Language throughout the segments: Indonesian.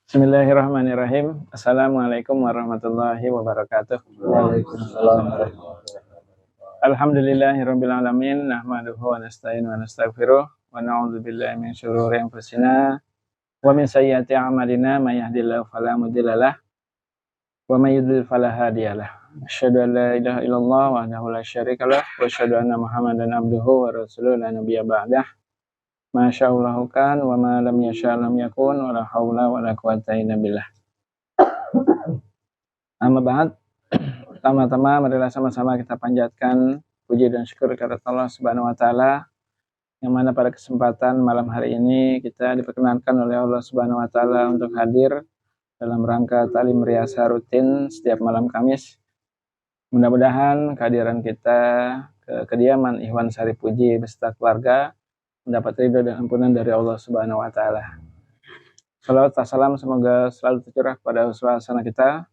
Bismillahirrahmanirrahim. Assalamualaikum warahmatullahi wabarakatuh. Waalaikumsalam warahmatullahi wabarakatuh. Alhamdulillahirabbil alamin, nahmaduhu wa nasta'inu wa nastaghfiruh wa na'udzubillahi min syururi anfusina wa min sayyiati a'malina may yahdihillahu fala mudhillalah wa may yudhlil fala hadiyalah. Asyhadu an la ilaha illallah wahdahu la syarikalah wa asyhadu anna Muhammadan abduhu wa rasuluhu la nabiyya ba'dah. Masyaallahu kan wa ma lam yasha' lam yakun wa la haula wa la quwwata illa billah. Amma ba'd. Pertama-tama marilah sama-sama kita panjatkan puji dan syukur kepada Allah Subhanahu wa taala yang mana pada kesempatan malam hari ini kita diperkenankan oleh Allah Subhanahu wa taala untuk hadir dalam rangka talim riasa rutin setiap malam Kamis. Mudah-mudahan kehadiran kita ke kediaman Ikhwan Sari Puji beserta keluarga mendapat ridho dan ampunan dari Allah Subhanahu wa taala. Salawat dan salam semoga selalu tercurah pada uswah hasanah kita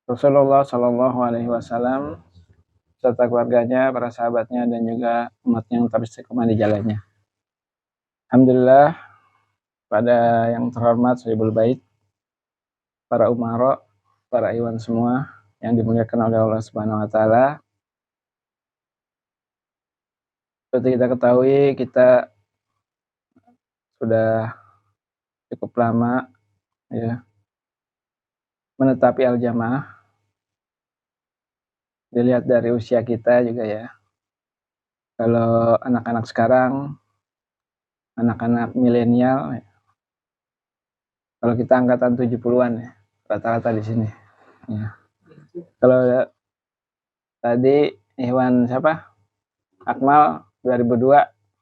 Rasulullah Shallallahu Alaihi Wasallam serta keluarganya, para sahabatnya, dan juga umatnya yang tetap istiqomah di jalannya. Alhamdulillah, pada yang terhormat Sahibul Bait, para umara, para iwan semua yang dimuliakan oleh Allah Subhanahu Wa Taala. Seperti kita ketahui, kita sudah cukup lama ya menetapi al-jamaah. Dilihat dari usia kita juga ya. Kalau anak-anak sekarang, anak-anak milenial, ya. Kalau kita angkatan 70-an ya, rata-rata di sini. Ya. Kalau tadi Ikhwan siapa? Akmal 2002,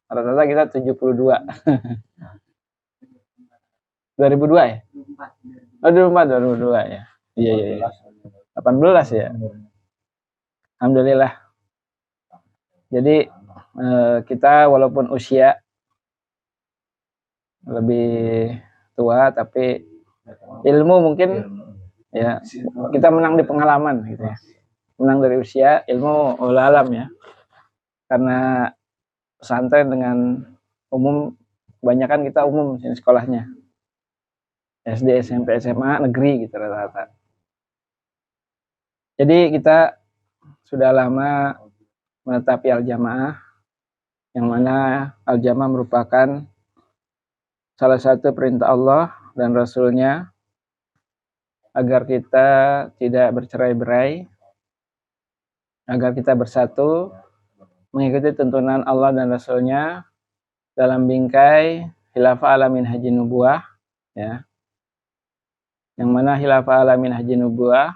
rata-rata kita 72. 2002 ya? Oh, 2002 ya. Iya. 18 ya. Alhamdulillah. Jadi kita walaupun usia lebih tua tapi ilmu mungkin ya kita menang di pengalaman gitu ya. Menang dari usia, ilmu wallahu alam ya. Karena pesantren dengan umum kebanyakan kita umum di sekolahnya. SD, SMP, SMA negeri gitu rata-rata. Jadi kita sudah lama menetapi al-jamaah yang mana al-jamaah merupakan salah satu perintah Allah dan Rasulnya agar kita tidak bercerai-berai, agar kita bersatu mengikuti tuntunan Allah dan Rasulnya dalam bingkai Khilafah Alamin Haji Nubuwah ya. Yang mana Khilafah Alamin Haji Nubuwah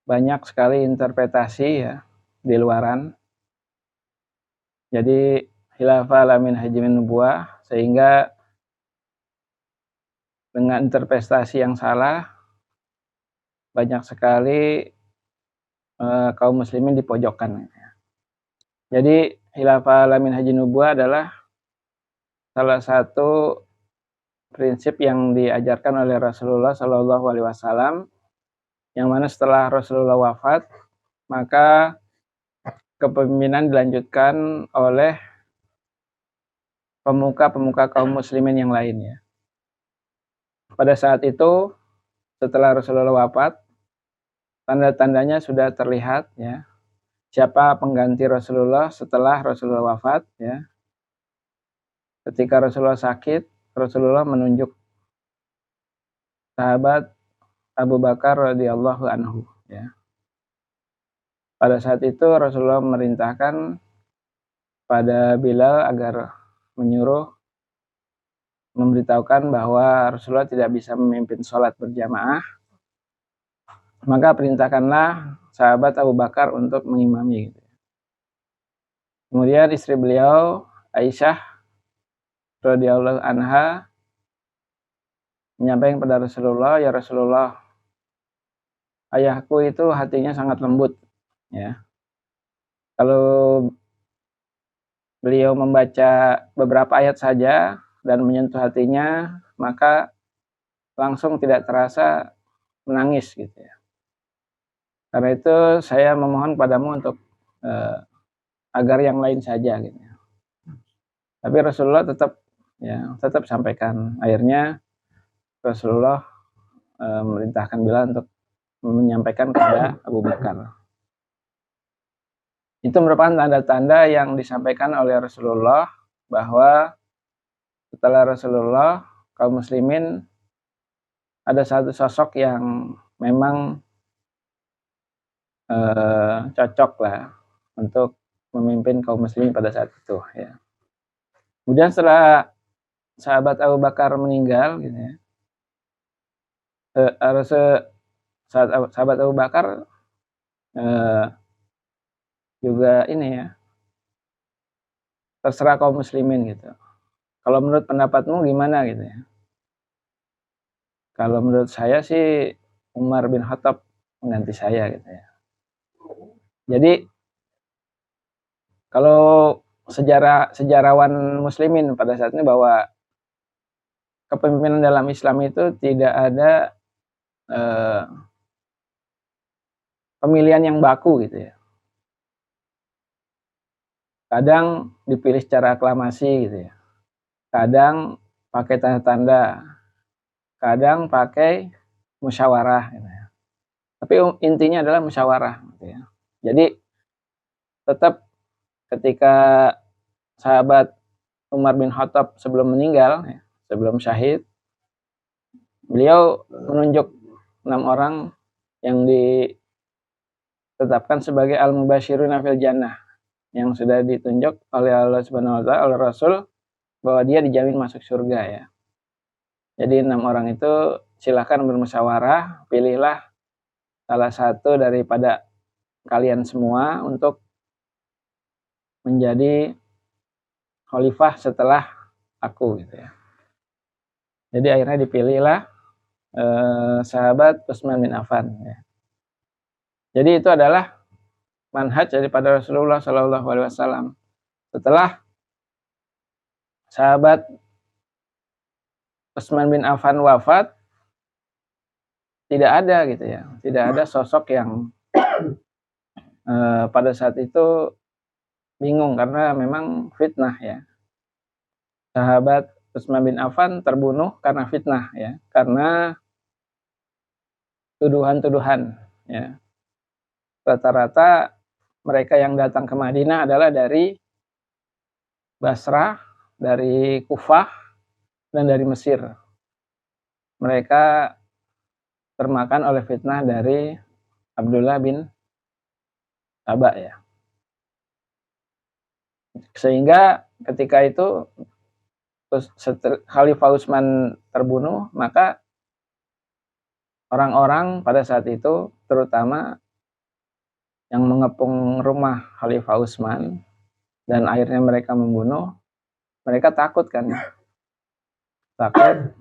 banyak sekali interpretasi ya di luaran. Jadi Khilafah Alamin Haji Nubuwah sehingga dengan interpretasi yang salah banyak sekali kaum muslimin dipojokkan. Jadi Khilafah Alamin Haji Nubuwah adalah salah satu prinsip yang diajarkan oleh Rasulullah Shallallahu Alaihi Wasallam, yang mana setelah Rasulullah wafat maka kepemimpinan dilanjutkan oleh pemuka-pemuka kaum muslimin yang lainnya. Pada saat itu setelah Rasulullah wafat, tanda-tandanya sudah terlihat ya. Siapa pengganti Rasulullah setelah Rasulullah wafat ya. Ketika Rasulullah sakit, Rasulullah menunjuk sahabat Abu Bakar radhiyallahu anhu ya. Pada saat itu Rasulullah memerintahkan pada Bilal agar memberitahukan bahwa Rasulullah tidak bisa memimpin sholat berjamaah. Maka perintahkanlah sahabat Abu Bakar untuk mengimami. Kemudian istri beliau Aisyah radhiyallahu anha menyampaikan kepada Rasulullah, ya Rasulullah, ayahku itu hatinya sangat lembut ya. Kalau beliau membaca beberapa ayat saja dan menyentuh hatinya, maka langsung tidak terasa menangis gitu ya. Karena itu saya memohon padamu untuk agar yang lain saja gitu. Tapi Rasulullah tetap sampaikan. Akhirnya Rasulullah memerintahkan Bilal untuk menyampaikan kepada Abu Bakar. Itu merupakan tanda-tanda yang disampaikan oleh Rasulullah bahwa setelah Rasulullah, kaum muslimin ada satu sosok yang memang cocok lah untuk memimpin kaum muslimin pada saat itu ya. Kemudian setelah sahabat Abu Bakar meninggal gitu ya, sahabat Abu Bakar juga ini ya, terserah kaum muslimin gitu. Kalau menurut pendapatmu gimana gitu ya? Kalau menurut saya sih Umar bin Khattab mengganti saya gitu ya. Jadi kalau sejarawan muslimin pada saat ini bahwa kepemimpinan dalam Islam itu tidak ada pemilihan yang baku gitu ya. Kadang dipilih secara aklamasi gitu ya. Kadang pakai tanda-tanda. Kadang pakai musyawarah gitu ya. Tapi intinya adalah musyawarah gitu ya. Jadi tetap ketika sahabat Umar bin Khattab sebelum meninggal ya, sebelum syahid, beliau menunjuk 6 orang yang ditetapkan sebagai al-mubashiruna fil jannah, yang sudah ditunjuk oleh Allah Subhanahu wa taala, oleh Rasul, bahwa dia dijamin masuk surga ya. Jadi 6 orang itu silakan bermusyawarah, pilihlah salah satu daripada kalian semua untuk menjadi khalifah setelah aku gitu ya. Jadi akhirnya dipilihlah sahabat Utsman bin Affan ya. Jadi itu adalah manhaj daripada Rasulullah Shallallahu Alaihi Wasallam. Setelah sahabat Utsman bin Affan wafat, tidak ada gitu ya, tidak ada sosok yang pada saat itu bingung karena memang fitnah ya. Sahabat Utsman bin Affan terbunuh karena fitnah ya, karena tuduhan-tuduhan ya. Rata-rata mereka yang datang ke Madinah adalah dari Basrah, dari Kufah, dan dari Mesir. Mereka termakan oleh fitnah dari Abdullah bin Saba ya. Sehingga ketika itu Khalifah Utsman terbunuh, maka orang-orang pada saat itu, terutama yang mengepung rumah Khalifah Utsman dan akhirnya mereka membunuh, mereka takut kan, takut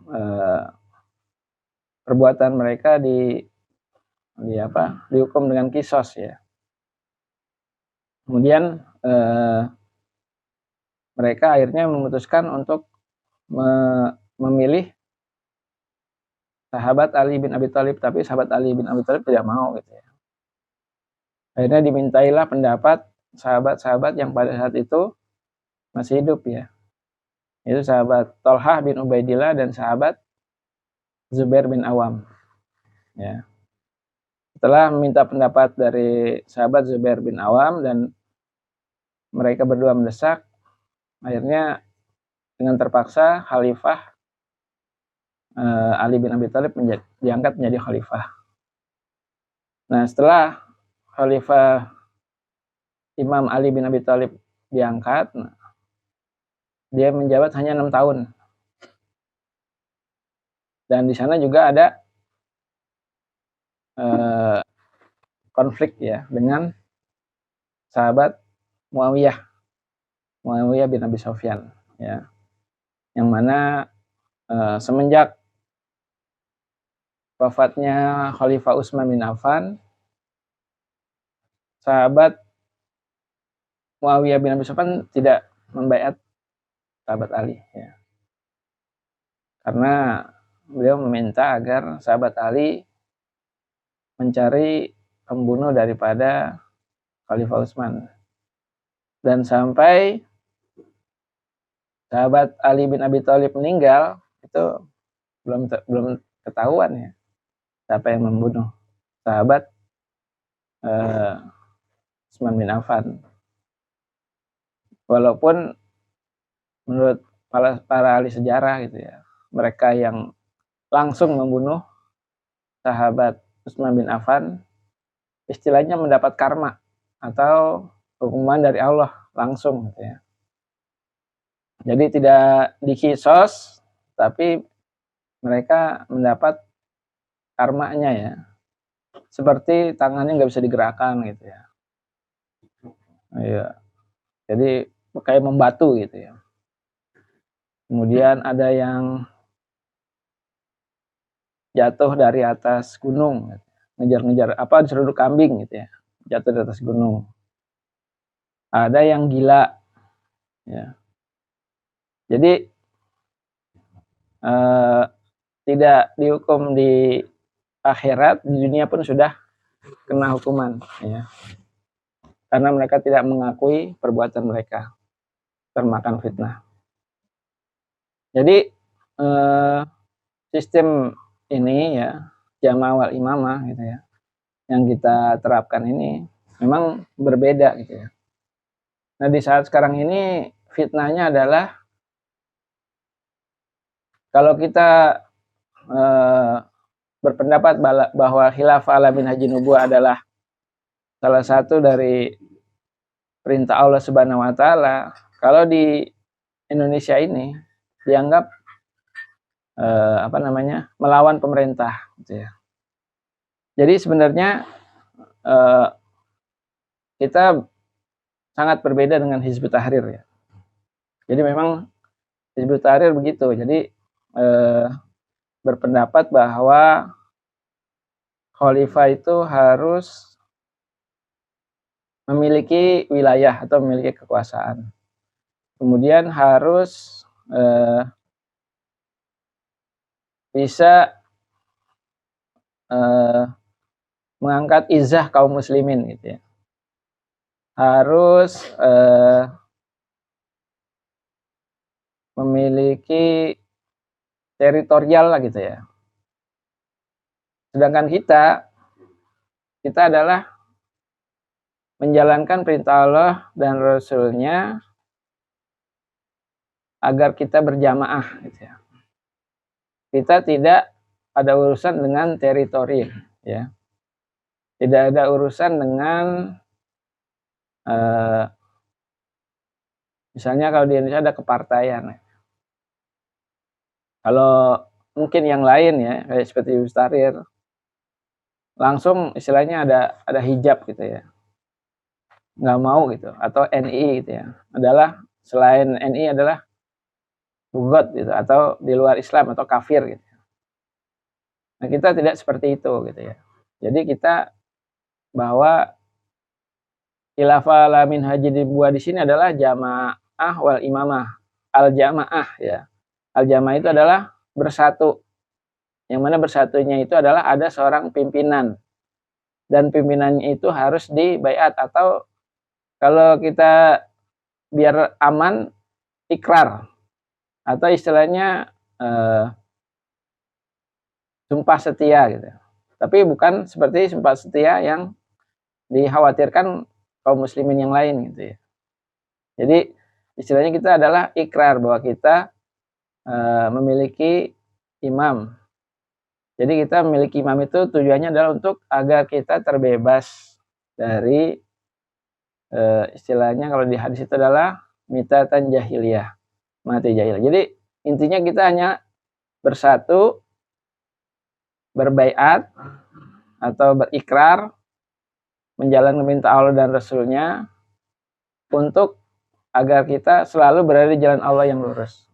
perbuatan mereka dihukum dengan kisos ya. Kemudian mereka akhirnya memutuskan untuk memilih sahabat Ali bin Abi Thalib, tapi sahabat Ali bin Abi Thalib tidak mau gitu ya. Akhirnya dimintailah pendapat sahabat-sahabat yang pada saat itu masih hidup ya. Itu sahabat Thalhah bin Ubaidillah dan sahabat Zubair bin Awam. Ya. Setelah meminta pendapat dari sahabat Zubair bin Awam dan mereka berdua mendesak, akhirnya dengan terpaksa Khalifah Ali bin Abi Thalib diangkat menjadi khalifah. Nah, setelah Khalifah Imam Ali bin Abi Thalib diangkat, dia menjabat hanya 6 tahun. Dan di sana juga ada konflik ya dengan sahabat Muawiyah bin Abi Sufyan ya. Yang mana semenjak wafatnya Khalifah Utsman bin Affan, sahabat Muawiyah bin Abi Sufyan tidak membaiat sahabat Ali ya. Karena beliau meminta agar sahabat Ali mencari pembunuh daripada Khalifah Utsman. Dan sampai sahabat Ali bin Abi Thalib meninggal, itu belum ketahuan ya siapa yang membunuh sahabat Utsman bin Affan. Walaupun menurut para ahli sejarah gitu ya, mereka yang langsung membunuh sahabat Utsman bin Affan istilahnya mendapat karma atau hukuman dari Allah langsung gitu ya. Jadi tidak dikisos, tapi mereka mendapat karmanya ya. Seperti tangannya nggak bisa digerakkan gitu ya. Iya. Jadi kayak membatu gitu ya. Kemudian ada yang jatuh dari atas gunung, ngejar-ngejar diseruduk kambing gitu ya, jatuh dari atas gunung. Ada yang gila, ya. Jadi tidak dihukum di akhirat, di dunia pun sudah kena hukuman, ya. Karena mereka tidak mengakui perbuatan mereka, termakan fitnah. Jadi sistem ini ya, jamaah wal imamah gitu ya, yang kita terapkan ini memang berbeda gitu ya. Nah di saat sekarang ini fitnahnya adalah kalau kita berpendapat bahwa khilafah ala minhajin nubuwah adalah salah satu dari perintah Allah Subhanahu wa taala, kalau di Indonesia ini dianggap melawan pemerintah gitu ya. Jadi sebenarnya kita sangat berbeda dengan Hizbut Tahrir ya. Jadi memang Hizbut Tahrir begitu. Jadi berpendapat bahwa khalifah itu harus memiliki wilayah atau memiliki kekuasaan. Kemudian harus bisa mengangkat izah kaum muslimin gitu ya. Harus memiliki teritorial lah gitu ya. Sedangkan kita adalah menjalankan perintah Allah dan Rasul-Nya agar kita berjamaah gitu ya. Kita tidak ada urusan dengan teritori ya. Tidak ada urusan dengan misalnya kalau di Indonesia ada kepartaian. Kalau mungkin yang lain ya, kayak seperti Hizbut Tahrir, langsung istilahnya ada hijab gitu ya. Nggak mau gitu. Atau NI gitu ya. Adalah, selain NI adalah bugot gitu. Atau di luar Islam atau kafir gitu. Nah kita tidak seperti itu gitu ya. Jadi kita bahwa khilafah ala minhajin nubuwah di sini adalah jamaah wal imamah. Al-jamaah ya. Al-jamaah itu adalah bersatu. Yang mana bersatunya itu adalah ada seorang pimpinan. Dan pimpinannya itu harus dibaiat atau kalau kita biar aman, ikrar. Atau istilahnya sumpah setia gitu. Tapi bukan seperti sumpah setia yang dikhawatirkan kaum muslimin yang lain gitu ya. Jadi istilahnya kita adalah ikrar bahwa kita memiliki imam. Jadi kita memiliki imam itu tujuannya adalah untuk agar kita terbebas dari istilahnya kalau di hadis itu adalah mitatan jahiliyah, mati jahil. Jadi intinya kita hanya bersatu, berbaiat atau berikrar menjalankan perintah Allah dan Rasul-Nya untuk agar kita selalu berada di jalan Allah yang lurus.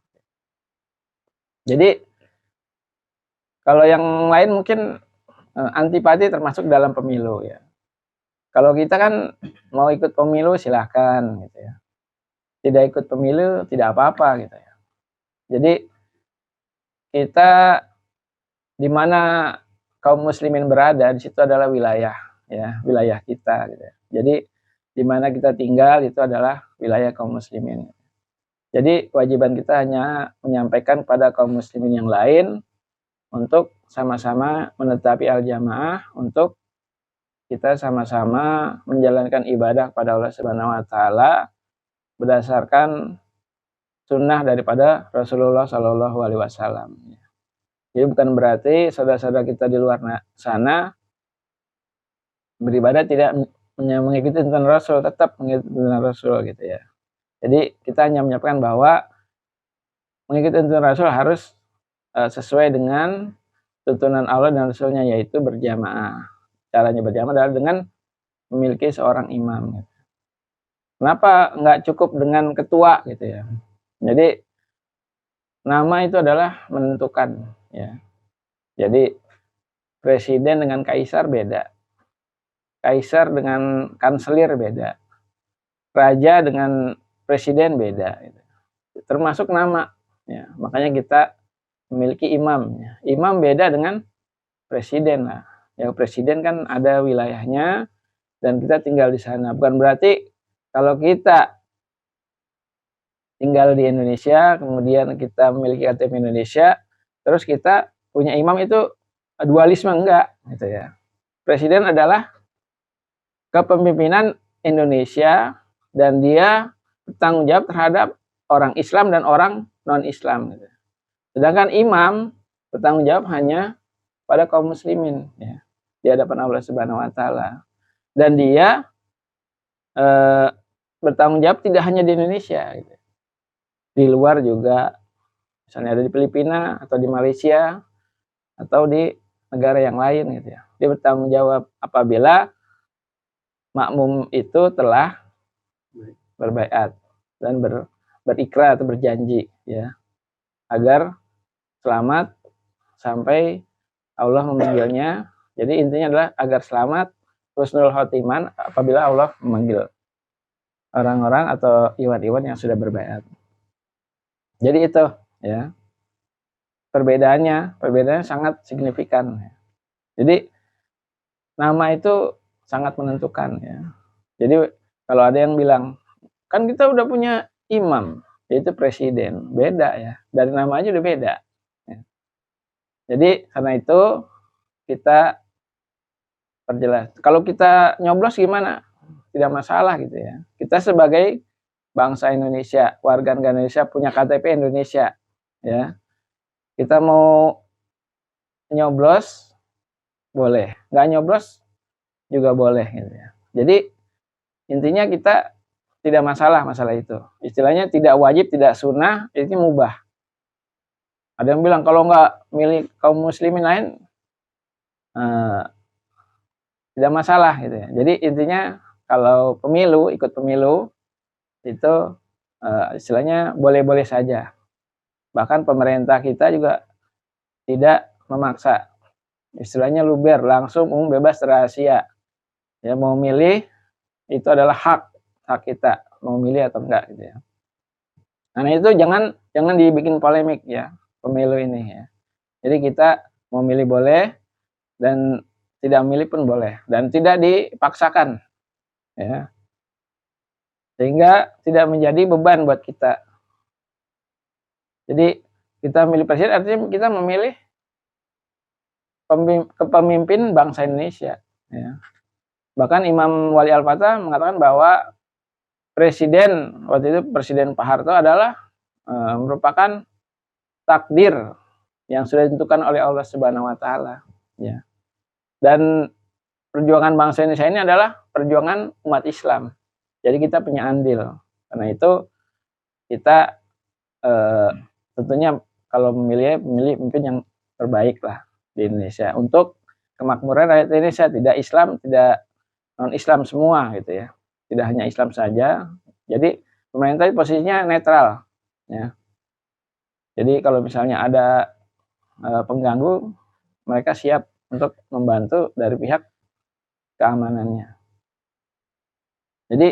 Jadi kalau yang lain mungkin antipati termasuk dalam pemilu ya. Kalau kita kan mau ikut pemilu silahkan gitu ya. Tidak ikut pemilu tidak apa-apa gitu ya. Jadi kita di mana kaum muslimin berada di situ adalah wilayah ya, wilayah kita gitu ya. Jadi di mana kita tinggal itu adalah wilayah kaum muslimin. Jadi kewajiban kita hanya menyampaikan pada kaum muslimin yang lain untuk sama-sama menetapi al-jamaah, untuk kita sama-sama menjalankan ibadah kepada Allah Subhanahu wa taala berdasarkan sunnah daripada Rasulullah Shallallahu alaihi wasallam. Jadi bukan berarti saudara-saudara kita di luar sana beribadah tidak mengikuti tuntunan Rasul, tetap mengikuti tuntunan Rasul gitu ya. Jadi kita hanya menyampaikan bahwa mengikuti tuntunan Rasul harus sesuai dengan tuntunan Allah dan Rasulnya, yaitu berjamaah. Caranya berjamaah adalah dengan memiliki seorang imam. Kenapa nggak cukup dengan ketua gitu ya? Jadi nama itu adalah menentukan ya. Jadi presiden dengan kaisar beda, kaisar dengan kanselir beda, raja dengan presiden beda. Gitu. Termasuk nama. Ya, makanya kita memiliki imam. Ya. Imam beda dengan presiden lah. Ya, presiden kan ada wilayahnya dan kita tinggal di sana. Bukan berarti kalau kita tinggal di Indonesia, kemudian kita memiliki KTP Indonesia, terus kita punya imam itu dualisme, enggak gitu ya. Presiden adalah kepemimpinan Indonesia dan dia bertanggung jawab terhadap orang Islam dan orang non-Islam gitu. Sedangkan imam bertanggung jawab hanya pada kaum muslimin ya, di hadapan Allah Subhanahu wa taala. Dan dia bertanggung jawab tidak hanya di Indonesia gitu. Di luar juga, misalnya ada di Filipina atau di Malaysia atau di negara yang lain gitu ya. Dia bertanggung jawab apabila makmum itu telah berbaiat dan berikrar atau berjanji ya, agar selamat sampai Allah memanggilnya. Jadi intinya adalah agar selamat husnul khotimah apabila Allah memanggil orang-orang atau iwan-iwan yang sudah berbaiat. Jadi itu ya, perbedaannya sangat signifikan. Jadi nama itu sangat menentukan ya. Jadi kalau ada yang bilang kan kita udah punya imam, yaitu presiden, beda ya, dari nama aja udah beda. Jadi karena itu kita perjelas. Kalau kita nyoblos gimana? Tidak masalah gitu ya. Kita sebagai bangsa Indonesia, warga negara Indonesia, punya KTP Indonesia ya. Kita mau nyoblos boleh, nggak nyoblos juga boleh gitu ya. Jadi intinya kita tidak masalah itu. Istilahnya tidak wajib, tidak sunnah, ini mubah. Ada yang bilang kalau nggak milih kaum muslimin lain tidak masalah gitu ya. Jadi intinya kalau pemilu, ikut pemilu itu istilahnya boleh-boleh saja. Bahkan pemerintah kita juga tidak memaksa. Istilahnya luber, langsung umum, bebas, rahasia. Ya, mau milih itu adalah hak kita, mau milih atau enggak gitu ya. Nah, itu jangan dibikin polemik ya, pemilu ini ya. Jadi kita mau milih boleh dan tidak milih pun boleh dan tidak dipaksakan ya. Sehingga tidak menjadi beban buat kita. Jadi kita milih presiden artinya kita memilih kepemimpin bangsa Indonesia ya. Bahkan Imam Wali Al-Fatah mengatakan bahwa presiden waktu itu, Presiden Pak Harto adalah merupakan takdir yang sudah ditentukan oleh Allah Subhanahu wa taala ya. Dan perjuangan bangsa Indonesia ini adalah perjuangan umat Islam. Jadi kita punya andil. Karena itu kita tentunya kalau memilih pemimpin yang terbaik lah di Indonesia untuk kemakmuran rakyat Indonesia, tidak Islam, tidak non-Islam semua gitu ya. Tidak hanya Islam saja. Jadi pemerintah posisinya netral ya. Jadi kalau misalnya ada pengganggu, mereka siap untuk membantu dari pihak keamanannya. Jadi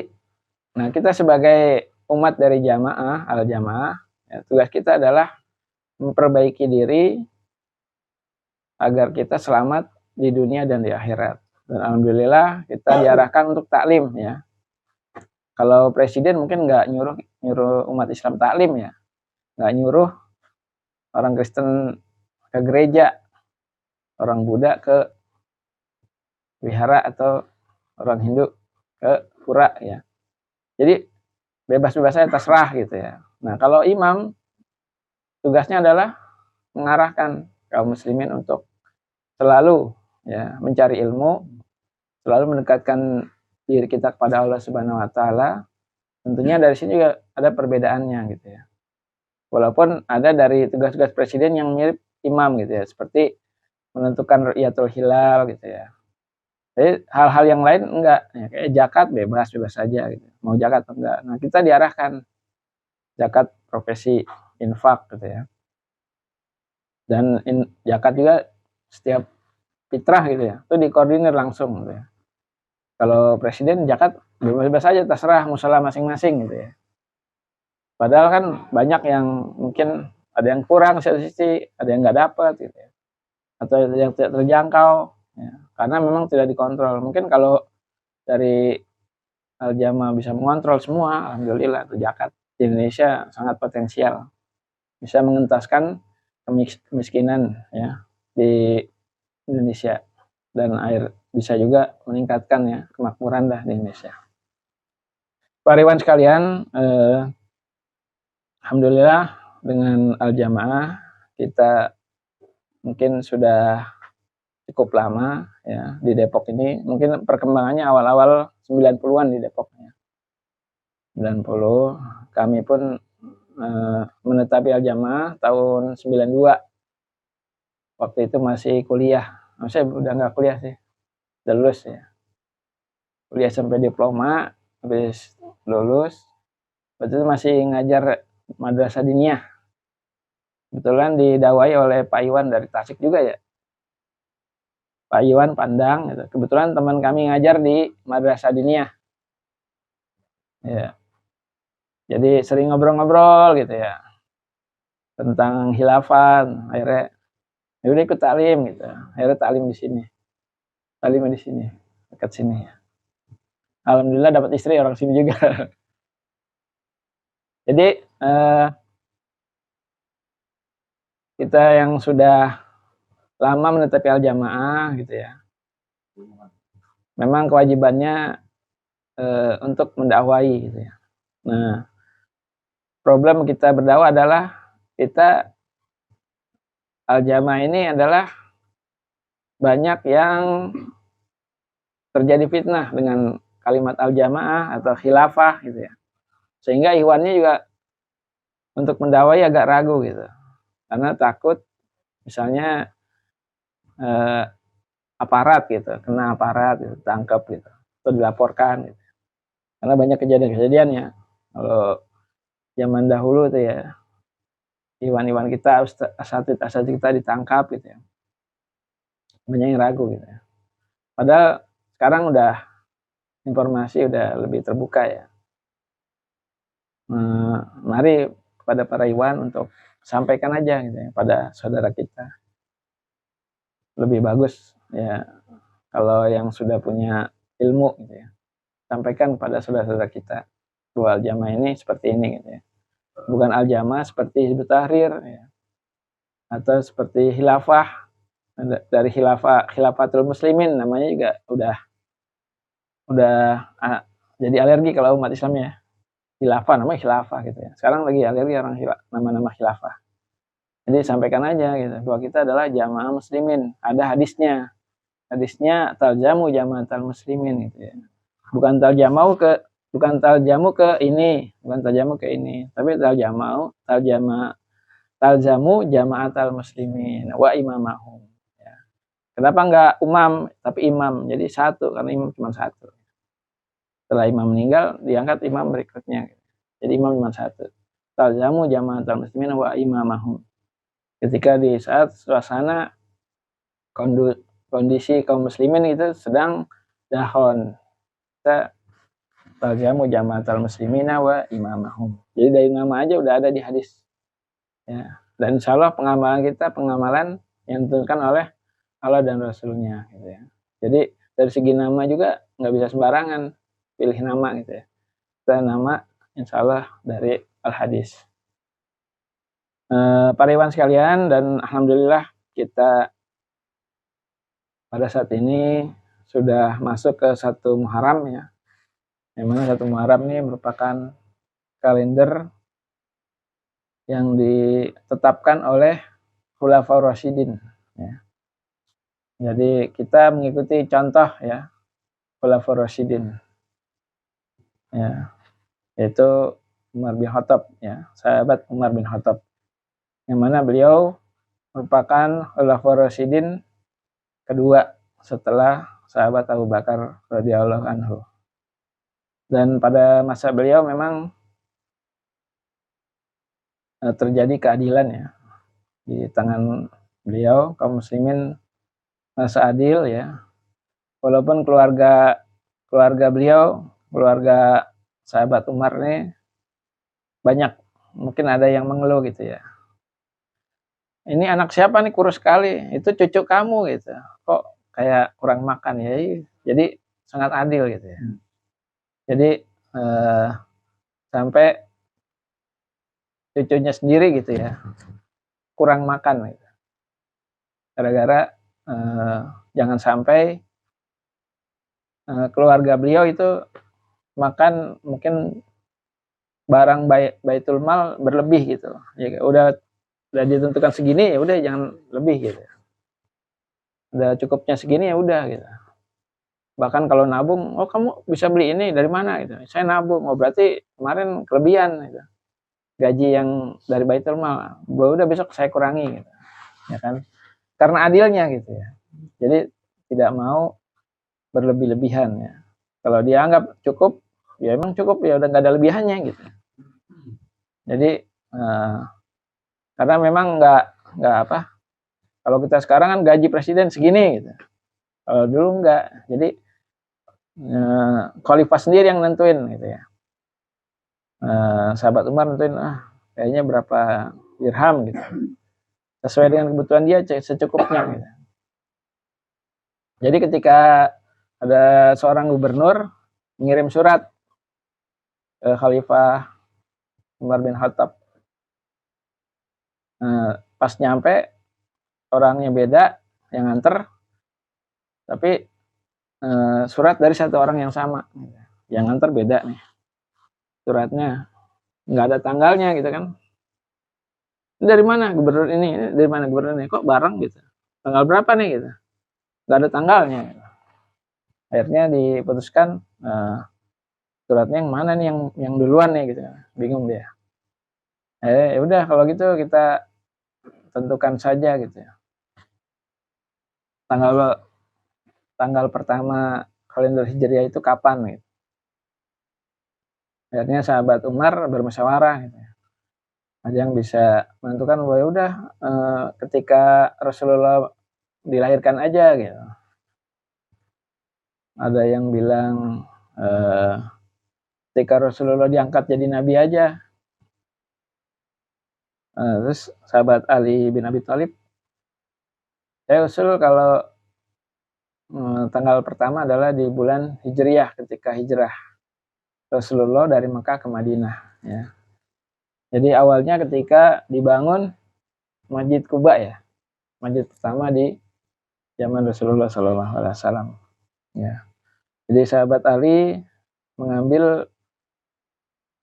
nah kita sebagai umat dari jamaah, al-jamaah, ya, tugas kita adalah memperbaiki diri agar kita selamat di dunia dan di akhirat. Dan alhamdulillah kita diarahkan untuk taklim ya. Kalau presiden mungkin nggak nyuruh umat Islam taklim ya, nggak nyuruh orang Kristen ke gereja orang Buddha ke wihara atau orang Hindu ke pura ya. Jadi bebas-bebas saja, terserah gitu ya. Nah, kalau imam tugasnya adalah mengarahkan kaum muslimin untuk selalu ya mencari ilmu, selalu mendekatkan diri kita kepada Allah Subhanahu wa taala. Tentunya dari sini juga ada perbedaannya gitu ya. Walaupun ada dari tugas-tugas presiden yang mirip imam gitu ya, seperti menentukan ru'yatul hilal gitu ya. Jadi hal-hal yang lain enggak, ya, kayak zakat bebas saja gitu. Mau zakat atau enggak. Nah, kita diarahkan zakat profesi infak gitu ya. Dan zakat juga setiap fitrah gitu ya, itu dikoordinir langsung gitu ya. Kalau presiden zakat bebas-bebas saja, terserah musala masing-masing gitu ya. Padahal kan banyak yang mungkin ada yang kurang sisi, ada yang nggak dapat gitu ya. Atau yang tidak terjangkau ya. Karena memang tidak dikontrol. Mungkin kalau dari Al-Jamaah bisa mengontrol semua, alhamdulillah itu zakat di Indonesia sangat potensial. Bisa mengentaskan kemiskinan ya di Indonesia, dan bisa juga meningkatkan ya kemakmuran di Indonesia. Pak Iwan sekalian, alhamdulillah dengan Al-Jamaah kita mungkin sudah cukup lama ya di Depok ini. Mungkin perkembangannya awal-awal 90-an di Depok ya. 90 kami pun menetapi Al-Jamaah tahun 92. Waktu itu masih kuliah. Saya udah nggak kuliah sih, udah lulus ya. Kuliah sampai diploma, habis lulus, waktu itu masih ngajar madrasah diniyah. Kebetulan didawai oleh Pak Iwan dari Tasik juga ya. Pak Iwan Pandang gitu. Kebetulan teman kami ngajar di madrasah diniyah. Ya. Jadi sering ngobrol-ngobrol gitu ya. Tentang khilafah, akhirnya ya udah ikut taklim gitu. Akhirnya taklim di sini. Taklim di sini, dekat sini ya. Alhamdulillah dapat istri orang sini juga. Jadi kita yang sudah lama menetapi Al-Jamaah gitu ya, memang kewajibannya untuk mendakwai gitu ya. Nah, problem kita berdakwah adalah kita Al-Jamaah ini adalah banyak yang terjadi fitnah dengan kalimat Al-Jamaah atau khilafah gitu ya. Sehingga ikhwannya juga untuk mendakwai agak ragu gitu. Karena takut misalnya aparat gitu, kena aparat gitu, tangkap gitu, atau dilaporkan gitu. Karena banyak kejadian-kejadian ya. Kalau zaman dahulu tuh ya, iwan-iwan kita, asatid kita ditangkap gitu ya. Banyak yang ragu gitu ya. Padahal sekarang udah informasi udah lebih terbuka ya. Mari kepada para iwan untuk sampaikan aja gitu ya pada saudara kita. Lebih bagus ya kalau yang sudah punya ilmu gitu ya. Sampaikan pada saudara-saudara kita bahwa Al-Jamaah ini seperti ini gitu ya. Bukan Al-Jamaah seperti Hizbut Tahrir ya. Atau seperti khilafah, dari khilafatul muslimin namanya juga udah jadi alergi kalau umat Islam ya. Khilafah namanya khilafah gitu ya. Sekarang lagi alergi orang nama-nama khilafah. Jadi sampaikan aja gitu bahwa kita adalah jamaah muslimin. Ada hadisnya. Hadisnya taljamu jamaatal muslimin gitu ya. Bukan taljamu ke ini, bukan taljamu ke ini, tapi taljamu jamaatal muslimin wa imamahum. Ya. Kenapa enggak umam tapi imam? Jadi satu, karena imam cuma satu. Setelah imam meninggal diangkat imam berikutnya. Jadi imam cuma satu. Taljamu jamaatal muslimin wa imamahum. Ketika di saat suasana kondisi kaum muslimin itu sedang dahon, kita taljamu jamaatal muslimina wa imamahum. Jadi dari nama aja udah ada di hadis. Ya. Dan insya Allah pengamalan yang ditentukan oleh Allah dan Rasulnya gitu ya. Jadi dari segi nama juga nggak bisa sembarangan pilih nama gitu ya. Kita nama insya Allah dari Al-Hadis. Para iwan sekalian, dan alhamdulillah kita pada saat ini sudah masuk ke 1 Muharram ya. Yang mana 1 Muharram ini merupakan kalender yang ditetapkan oleh Khulafaur Rasyidin ya. Jadi kita mengikuti contoh ya Khulafaur Rasyidin ya, yaitu Umar bin Khattab ya, sahabat Umar bin Khattab. Yang mana beliau merupakan Khulafaur Rasyidin kedua setelah sahabat Abu Bakar radhiyallahu anhu. Dan pada masa beliau memang terjadi keadilan ya. Di tangan beliau kaum muslimin merasa adil ya. Walaupun keluarga beliau, keluarga sahabat Umar ini banyak mungkin ada yang mengeluh gitu ya. Ini anak siapa nih kurus sekali? Itu cucu kamu gitu. Kok kayak kurang makan ya? Jadi sangat adil gitu ya. Jadi sampai cucunya sendiri gitu ya kurang makan gitu. Gara-gara jangan sampai keluarga beliau itu makan mungkin barang baitul mal berlebih gitu. Ya udah ditentukan segini ya udah jangan lebih gitu. Udah cukupnya segini ya udah gitu. Bahkan kalau nabung, oh kamu bisa beli ini dari mana gitu. Saya nabung, oh berarti kemarin kelebihan gitu. Gaji yang dari baitul mal, udah besok saya kurangi gitu. Ya kan? Karena adilnya gitu ya. Jadi tidak mau berlebih-lebihan ya. Kalau dia anggap cukup, ya emang cukup ya udah nggak ada lebihannya gitu. Jadi karena memang nggak apa. Kalau kita sekarang kan gaji presiden segini gitu. Kalau dulu nggak. Jadi khalifah sendiri yang nentuin gitu ya. Sahabat Umar nentuin kayaknya berapa dirham gitu. Sesuai dengan kebutuhan dia secukupnya gitu. Jadi ketika ada seorang gubernur mengirim surat ke Khalifah Umar bin Khattab, pas nyampe orangnya beda yang nganter, tapi surat dari satu orang yang sama, yang nganter beda nih suratnya, nggak ada tanggalnya gitu kan. Dari mana gubernur ini? Dari mana gubernur ini? Kok bareng gitu? Tanggal berapa nih gitu? Nggak ada tanggalnya. Gitu. Akhirnya diputuskan suratnya yang mana nih yang duluan nih gitu. Bingung dia. Ya udah kalau gitu kita tentukan saja gitu ya. Tanggal pertama kalender Hijriah itu kapan gitu. Akhirnya sahabat Umar bermusyawarah gitu. Ada yang bisa menentukan bahwa ya udah ketika Rasulullah dilahirkan aja gitu. Ada yang bilang ketika Rasulullah diangkat jadi nabi aja. Terus sahabat Ali bin Abi Thalib, saya usul kalau tanggal pertama adalah di bulan Hijriah ketika hijrah Rasulullah dari Mekah ke Madinah. Ya. Jadi awalnya ketika dibangun Masjid Quba ya, masjid pertama di zaman Rasulullah SAW. Ya. Jadi sahabat Ali mengambil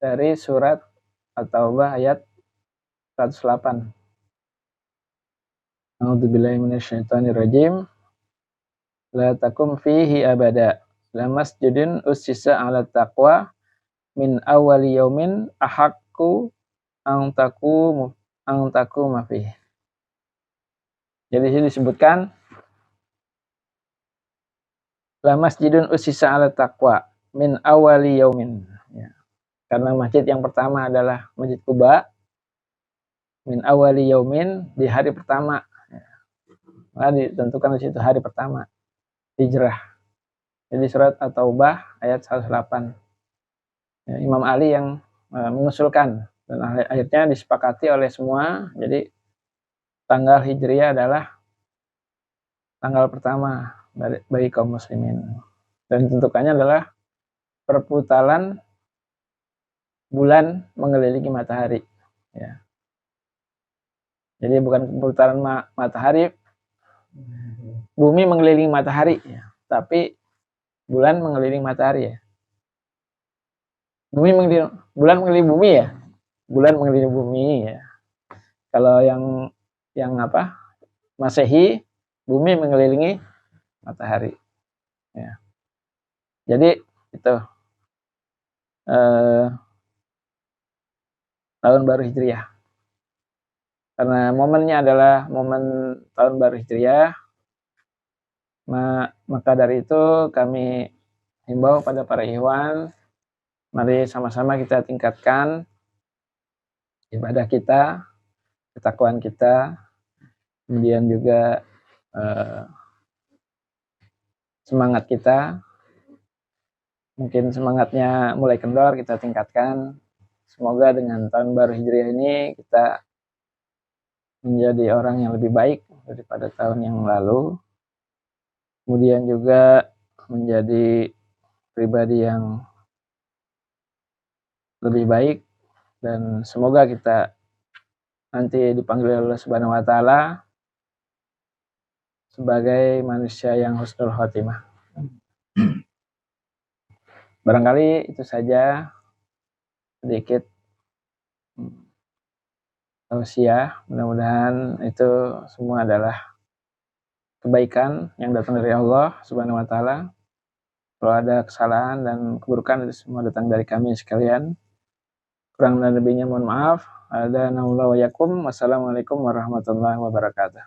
dari surat At-Taubah ayat 108. A'udzubillahi minasyaitonirrajim. La takum fihi abada. La masjidin ussisa 'ala taqwa min awwali yaumin ahaqqu an takum fihi. Jadi di sini disebutkan la masjidun ussisa 'ala taqwa min awwali yaumin. Ya. Karena masjid yang pertama adalah Masjid Quba min awali yaumin di hari pertama. Maka ditentukan di situ hari pertama hijrah. Jadi surat At-Taubah ayat 108. Ya, Imam Ali yang mengusulkan dan akhirnya disepakati oleh semua. Jadi tanggal hijriah adalah tanggal pertama bagi kaum muslimin. Dan ditentukannya adalah perputaran bulan mengelilingi matahari. Ya. Jadi bukan perputaran matahari bumi mengelilingi matahari ya, tapi bulan mengelilingi matahari ya. Bulan mengelilingi bumi ya. Bulan mengelilingi bumi ya. Kalau yang apa? Masehi, bumi mengelilingi matahari. Ya. Jadi itu tahun baru Hijriah. Karena momennya adalah momen tahun baru Hijriah, maka dari itu kami himbau pada para ikhwan, mari sama-sama kita tingkatkan ibadah kita, ketakwaan kita, kemudian juga semangat kita. Mungkin semangatnya mulai kendor, kita tingkatkan. Semoga dengan tahun baru Hijriah ini kita menjadi orang yang lebih baik daripada tahun yang lalu. Kemudian juga menjadi pribadi yang lebih baik, dan semoga kita nanti dipanggil oleh Allah Subhanahu wa taala sebagai manusia yang husnul khotimah. Barangkali itu saja sedikit tausiah. Mudah-mudahan itu semua adalah kebaikan yang datang dari Allah Subhanahu wa taala. Kalau ada kesalahan dan keburukan itu semua datang dari kami sekalian. Kurang dan lebihnya mohon maaf. Ada naullah wa yakum. Wassalamualaikum warahmatullahi wabarakatuh.